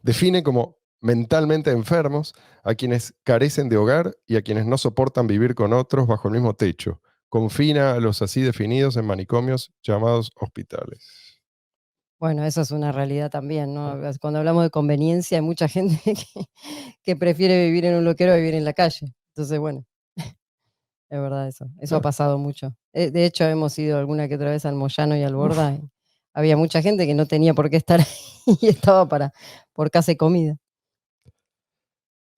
B: Define como mentalmente enfermos, a quienes carecen de hogar y a quienes no soportan vivir con otros bajo el mismo techo. Confina a los así definidos en manicomios llamados hospitales.
C: Bueno, eso es una realidad también, ¿no? Cuando hablamos de conveniencia, hay mucha gente que prefiere vivir en un loquero a vivir en la calle. Entonces, bueno, es verdad eso. Eso ha
B: Claro.
C: pasado mucho. De hecho, hemos ido alguna que otra vez al Moyano y al Borda. Y había mucha gente que no tenía por qué estar ahí y estaba por casa y comida.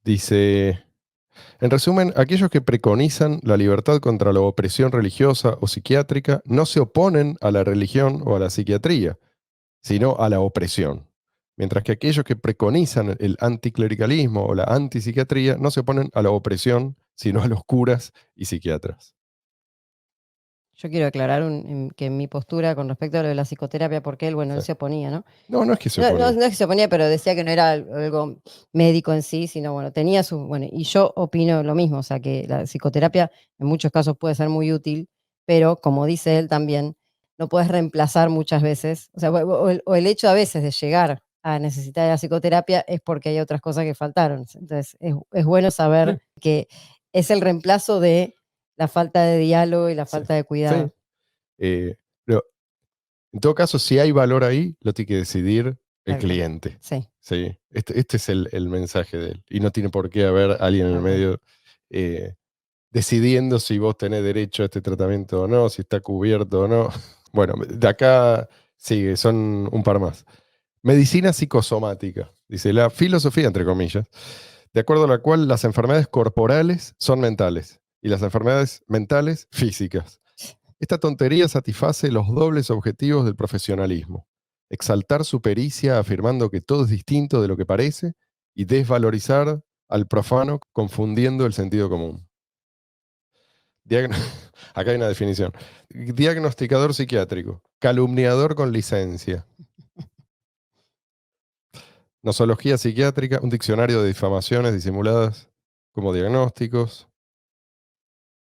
B: Dice, en resumen, aquellos que preconizan la libertad contra la opresión religiosa o psiquiátrica no se oponen a la religión o a la psiquiatría, sino a la opresión. Mientras que aquellos que preconizan el anticlericalismo o la antipsiquiatría no se oponen a la opresión, sino a los curas y psiquiatras.
C: Yo quiero aclarar que mi postura con respecto a lo de la psicoterapia, porque él, bueno, él
B: Sí.
C: se oponía, ¿no?
B: No, no es que se
C: No,
B: oponen.
C: no es que se oponía, pero decía que no era algo médico en sí, sino bueno, tenía su, bueno, y yo opino lo mismo, o sea, que la psicoterapia en muchos casos puede ser muy útil, pero como dice él también, no puedes reemplazar muchas veces, o sea, o el hecho a veces de llegar a necesitar la psicoterapia es porque hay otras cosas que faltaron. Entonces, es bueno saber
B: Sí,
C: que es el reemplazo de la falta de diálogo y la
B: sí,
C: falta de
B: sí.
C: cuidado.
B: Pero en todo caso, si hay valor ahí, lo tiene que decidir el
C: Tal cual.
B: cliente.
C: Sí,
B: ¿Sí? Este es el mensaje de él. Y no tiene por qué haber alguien en el
C: tal cual.
B: medio decidiendo si vos tenés derecho a este tratamiento o no, si está cubierto o no. Bueno, de acá sigue, son un par más. Medicina psicosomática, dice la filosofía, entre comillas, de acuerdo a la cual las enfermedades corporales son mentales y las enfermedades mentales físicas. Esta tontería satisface los dobles objetivos del profesionalismo: exaltar su pericia afirmando que todo es distinto de lo que parece y desvalorizar al profano confundiendo el sentido común. Diagn- Acá hay una definición. Diagnosticador psiquiátrico, calumniador con licencia. Nosología psiquiátrica, un diccionario de difamaciones disimuladas como diagnósticos.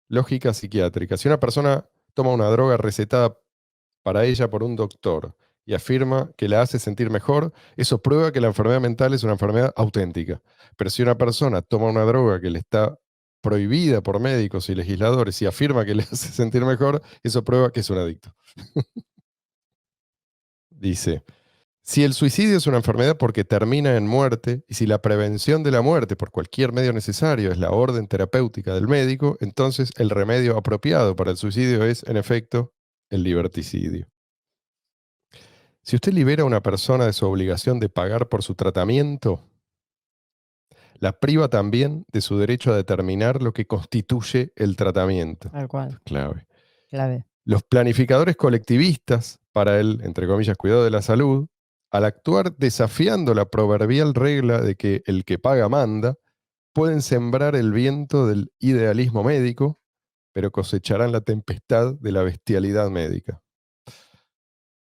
B: Lógica psiquiátrica. Si una persona toma una droga recetada para ella por un doctor y afirma que la hace sentir mejor, eso prueba que la enfermedad mental es una enfermedad auténtica. Pero si una persona toma una droga que le está prohibida por médicos y legisladores y afirma que le hace sentir mejor, eso prueba que es un adicto. Dice, si el suicidio es una enfermedad porque termina en muerte, y si la prevención de la muerte por cualquier medio necesario es la orden terapéutica del médico, entonces el remedio apropiado para el suicidio es, en efecto, el liberticidio. Si usted libera a una persona de su obligación de pagar por su tratamiento, la priva también de su derecho a determinar lo que constituye el tratamiento.
C: Tal cual,
B: Clave.
C: clave.
B: Los planificadores colectivistas, para el, entre comillas, cuidado de la salud, al actuar desafiando la proverbial regla de que el que paga manda, pueden sembrar el viento del idealismo médico, pero cosecharán la tempestad de la bestialidad médica.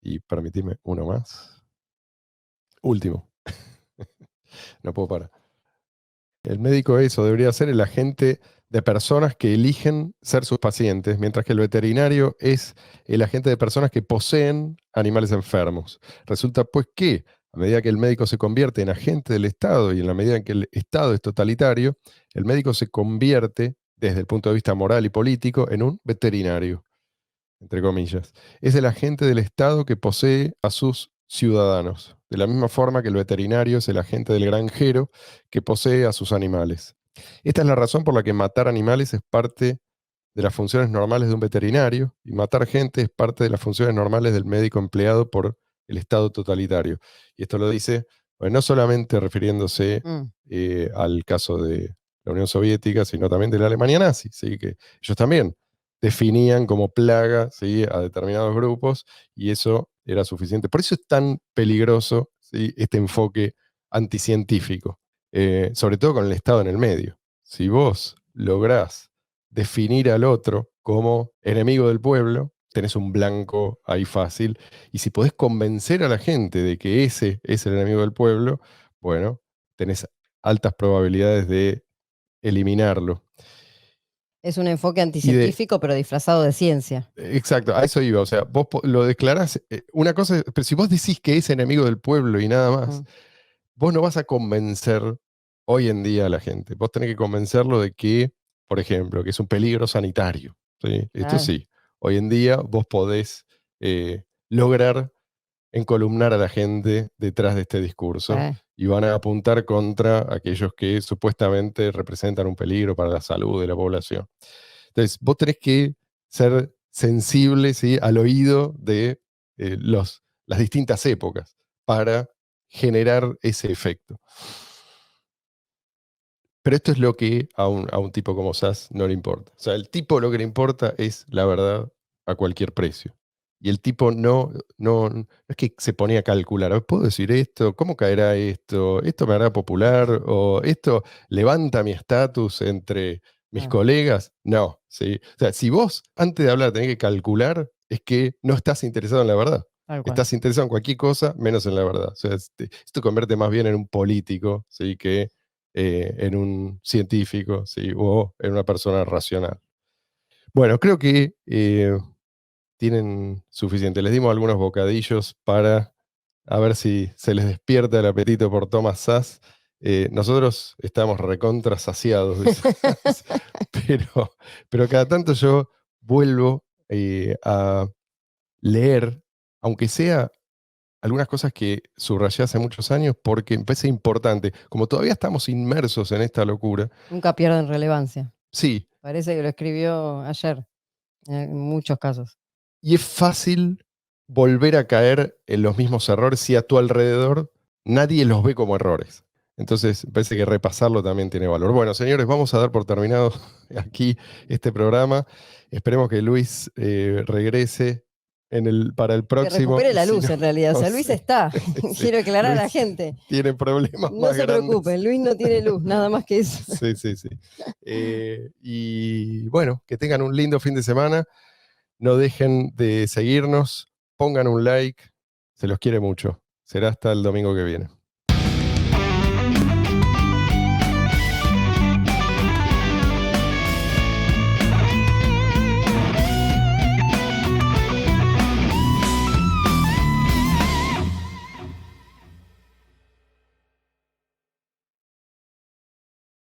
B: Y permitime uno más. Último. No puedo parar. El médico eso debería ser el agente de personas que eligen ser sus pacientes, mientras que el veterinario es el agente de personas que poseen animales enfermos. Resulta pues que a medida que el médico se convierte en agente del Estado y en la medida en que el Estado es totalitario, el médico se convierte, desde el punto de vista moral y político, en un veterinario, entre comillas. Es el agente del Estado que posee a sus ciudadanos, de la misma forma que el veterinario es el agente del granjero que posee a sus animales. Esta es la razón por la que matar animales es parte de las funciones normales de un veterinario y matar gente es parte de las funciones normales del médico empleado por el Estado totalitario. Y esto lo dice, bueno, no solamente refiriéndose
C: Mm.
B: al caso de la Unión Soviética, sino también de la Alemania nazi, ¿sí? Que ellos también definían como plaga, ¿sí?, a determinados grupos y eso era suficiente. Por eso es tan peligroso, ¿sí?, este enfoque anticientífico, sobre todo con el Estado en el medio. Si vos lográs definir al otro como enemigo del pueblo, tenés un blanco ahí fácil. Y si podés convencer a la gente de que ese es el enemigo del pueblo, bueno, tenés altas probabilidades de eliminarlo.
C: Es un enfoque
B: Y de,
C: anticientífico, pero disfrazado de ciencia.
B: exacto, a eso iba. O sea, vos lo declarás, una cosa, pero si vos decís que es enemigo del pueblo y nada más,
C: Mm.
B: vos no vas a convencer hoy en día a la gente. Vos tenés que convencerlo de que, por ejemplo, que es un peligro sanitario, ¿sí? Esto
C: Claro,
B: sí, hoy en día vos podés lograr encolumnar a la gente detrás de este discurso
C: sí,
B: y van a apuntar contra aquellos que supuestamente representan un peligro para la salud de la población. Entonces, vos tenés que ser sensible, ¿sí?, al oído de las distintas épocas para generar ese efecto. Pero esto es lo que a un tipo como Sass no le importa. O sea, el tipo lo que le importa es la verdad a cualquier precio. Y el tipo no es que se ponía a calcular, "Ah, ¿puedo decir esto? ¿Cómo caerá esto? ¿Esto me hará popular? ¿O esto levanta mi estatus entre mis
C: claro,
B: colegas?" No, ¿sí? O sea, si vos antes de hablar tenés que calcular, es que no estás interesado en la verdad.
C: tal cual.
B: Estás interesado en cualquier cosa menos en la verdad. O sea, esto convierte más bien en un político, ¿sí?, que en un científico, ¿sí?, o en una persona racional. Bueno, creo que tienen suficiente. Les dimos algunos bocadillos para a ver si se les despierta el apetito por Thomas Sass. Nosotros estamos recontra saciados de Sass, pero cada tanto yo vuelvo a leer, aunque sea algunas cosas que subrayé hace muchos años, porque me parece importante. Como todavía estamos inmersos en esta locura,
C: Nunca pierden relevancia.
B: sí,
C: Parece que lo escribió ayer, en muchos casos.
B: y es fácil volver a caer en los mismos errores si a tu alrededor nadie los ve como errores. Entonces, me parece que repasarlo también tiene valor. Bueno, señores, vamos a dar por terminado aquí este programa. Esperemos que Luis regrese para el
C: Que
B: próximo.
C: recupere
B: Y
C: la
B: si
C: luz
B: no,
C: en realidad. O
B: no
C: sea, Luis
B: sé.
C: está.
B: Sí,
C: Quiero aclarar a la
B: Luis
C: gente.
B: tiene problemas
C: No
B: más
C: se
B: grandes.
C: preocupen, Luis no tiene luz, nada más que eso.
B: Sí, sí, sí. Y bueno, que tengan un lindo fin de semana. No dejen de seguirnos, pongan un like, se los quiere mucho. Será hasta el domingo que viene.